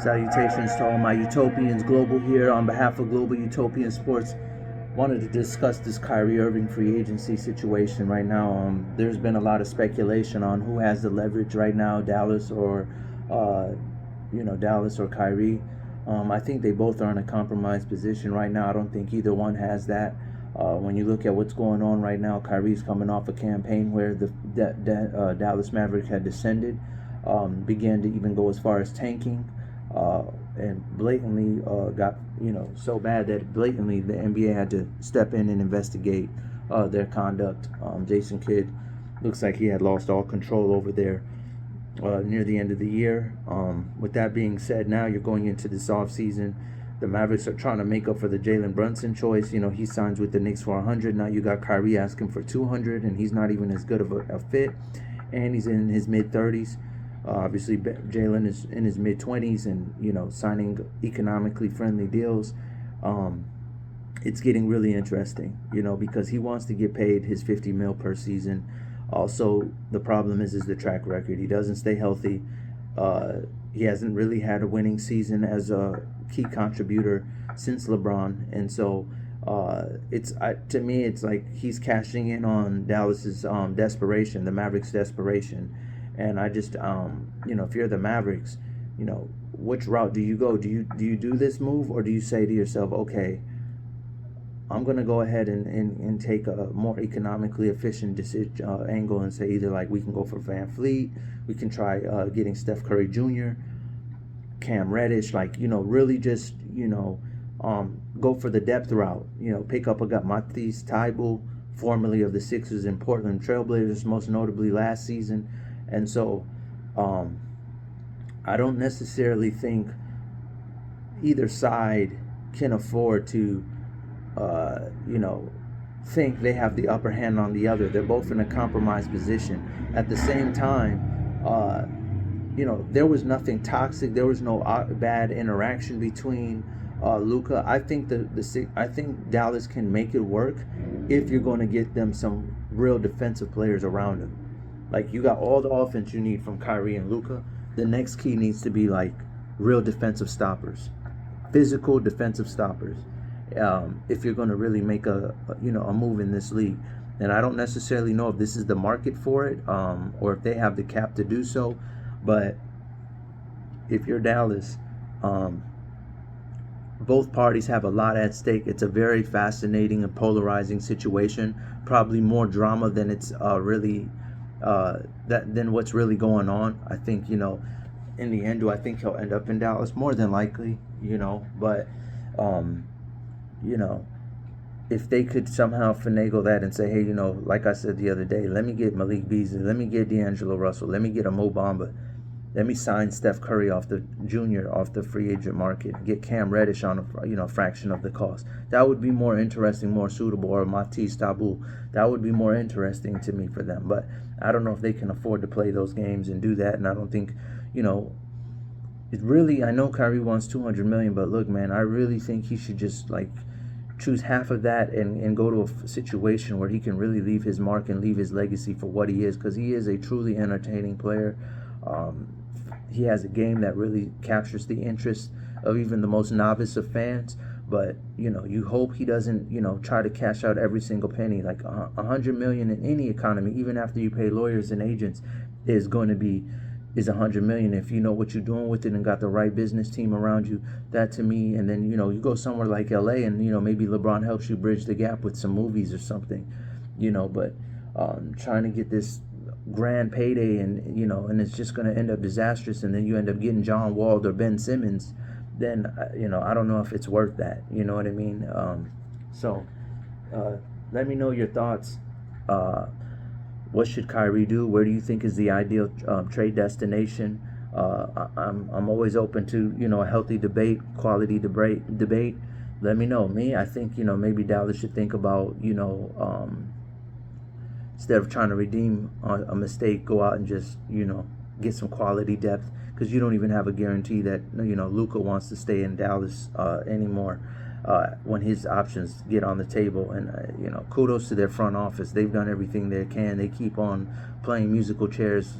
Salutations to all my utopians, Global here on behalf of Global Utopian Sports. Wanted to discuss this Kyrie Irving free agency situation right now. There's been a lot of speculation on who has the leverage right now, uh, Dallas or Kyrie. I think they both are in a compromised position right now. I don't think either one has that. When you look at what's going on right now, Kyrie's coming off a campaign where the Dallas Mavericks had descended, began to even go as far as tanking, and blatantly got so bad that blatantly the NBA had to step in and investigate their conduct. Jason Kidd looks like he had lost all control over there near the end of the year. With that being said, now you're going into this offseason. The Mavericks are trying to make up for the Jalen Brunson choice. He signs with the Knicks for 100. Now you got Kyrie asking for 200, and he's not even as good of a fit. And he's in his mid-30s. Obviously, Jalen is in his mid-20s and, signing economically friendly deals. It's getting really interesting, because he wants to get paid his $50 million per season. Also, the problem is the track record. He doesn't stay healthy. He hasn't really had a winning season as a key contributor since LeBron, and so to me, it's like he's cashing in on Dallas's desperation, the Mavericks' desperation. And I just, if you're the Mavericks, which route do you go? Do you do this move, or do you say to yourself, okay, I'm going to go ahead and take a more economically efficient decision, angle, and say either like we can go for Van Fleet, we can try getting Steph Curry Jr., Cam Reddish, really just, go for the depth route, pick up a guy, Matisse Thybulle, formerly of the Sixers and Portland Trailblazers, most notably last season. And so I don't necessarily think either side can afford to, think they have the upper hand on the other. They're both in a compromised position. At the same time, there was nothing toxic. There was no bad interaction between Luka. I think I think Dallas can make it work if you're going to get them some real defensive players around him. Like, you got all the offense you need from Kyrie and Luka. The next key needs to be like real defensive stoppers, physical defensive stoppers. If you're going to really make a move in this league, and I don't necessarily know if this is the market for it, or if they have the cap to do so. But if you're Dallas, both parties have a lot at stake. It's a very fascinating and polarizing situation. Probably more drama than it's really. Than what's really going on. I think, in the end, do I think he'll end up in Dallas? More than likely, but, if they could somehow finagle that and say, hey, like I said the other day, let me get Malik Beasley, let me get D'Angelo Russell, let me get a Mo Bamba, let me sign Steph Curry off the free agent market, get Cam Reddish on a fraction of the cost. That would be more interesting, more suitable, or Matisse Thybulle. That would be more interesting to me for them. But I don't know if they can afford to play those games and do that. And I don't think, it really. I know Kyrie wants $200 million, but look, man, I really think he should just choose half of that and go to a situation where he can really leave his mark and leave his legacy for what he is, because he is a truly entertaining player. He has a game that really captures the interest of even the most novice of fans. But you hope he doesn't try to cash out every single penny. Like $100 million in any economy, even after you pay lawyers and agents, is $100 million if you know what you're doing with it and got the right business team around you. That to me, and then you go somewhere like LA and maybe LeBron helps you bridge the gap with some movies or something. But trying to get this grand payday and it's just going to end up disastrous, and then you end up getting John Wall or Ben Simmons, then I don't know if it's worth that. You know what I mean? So let me know your thoughts. What should Kyrie do? Where do you think is the ideal trade destination? I'm always open to a healthy debate, quality debate. Let me know. I think maybe Dallas should think about instead of trying to redeem a mistake, go out and just get some quality depth, because you don't even have a guarantee that Luka wants to stay in Dallas anymore when his options get on the table. And kudos to their front office. They've done everything they can. They keep on playing musical chairs,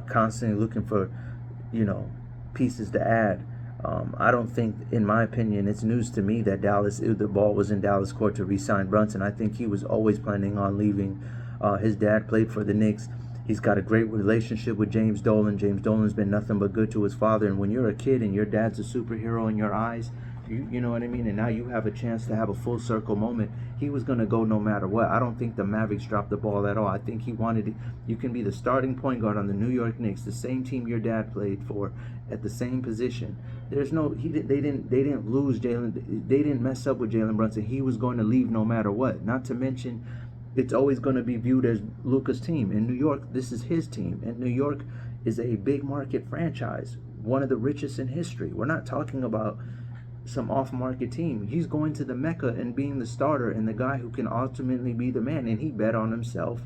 constantly looking for pieces to add. I don't think, in my opinion, it's news to me that the ball was in Dallas court to re-sign Brunson. I think he was always planning on leaving. His dad played for the Knicks. He's got a great relationship with James Dolan. James Dolan's been nothing but good to his father. And when you're a kid and your dad's a superhero in your eyes, you know what I mean? And now you have a chance to have a full circle moment. He was going to go no matter what. I don't think the Mavericks dropped the ball at all. I think he wanted it. You can be the starting point guard on the New York Knicks, the same team your dad played for, at the same position. They didn't lose Jalen. They didn't mess up with Jalen Brunson. He was going to leave no matter what. Not to mention, it's always going to be viewed as Luka's team. In New York, this is his team. And New York is a big market franchise, one of the richest in history. We're not talking about some off-market team. He's going to the Mecca and being the starter and the guy who can ultimately be the man. And he bet on himself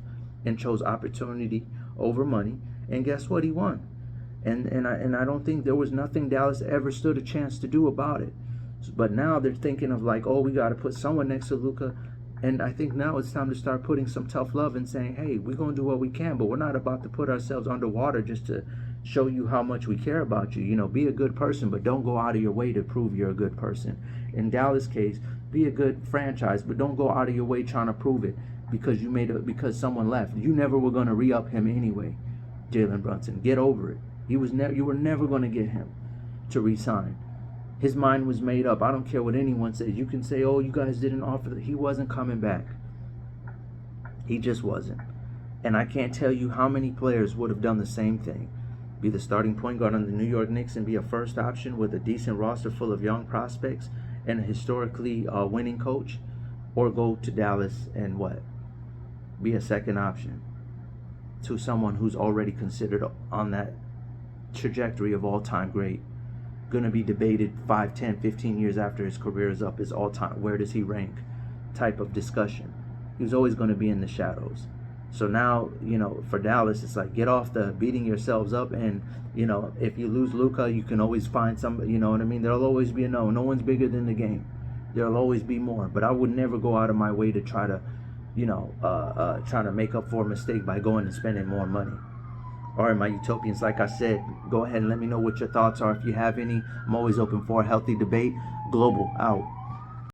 and chose opportunity over money. And guess what? He won. And I don't think there was nothing Dallas ever stood a chance to do about it. But now they're thinking of like, oh, we got to put someone next to Luka. And I think now it's time to start putting some tough love and saying, hey, we're going to do what we can, but we're not about to put ourselves underwater just to show you how much we care about you. You know, be a good person, but don't go out of your way to prove you're a good person. In Dallas' case, be a good franchise, but don't go out of your way trying to prove it because because someone left. You never were going to re-up him anyway, Jalen Brunson. Get over it. You were never going to get him to re-sign. His mind was made up. I don't care what anyone says. You can say, oh, you guys didn't offer that. He wasn't coming back. He just wasn't. And I can't tell you how many players would have done the same thing. Be the starting point guard on the New York Knicks and be a first option with a decent roster full of young prospects and a historically winning coach, or go to Dallas and be a second option to someone who's already considered on that trajectory of all-time great. Going to be debated 5, 10, 15 years after his career is up, is all time, where does he rank type of discussion. He was always going to be in the shadows. So now, for Dallas, it's like, get off the beating yourselves up, and if you lose Luka, you can always find somebody. You know what I mean? There'll always be no one's bigger than the game. There'll always be more. But I would never go out of my way to try to trying to make up for a mistake by going and spending more money. All right, my utopians, like I said, go ahead and let me know what your thoughts are. If you have any, I'm always open for a healthy debate. Global out.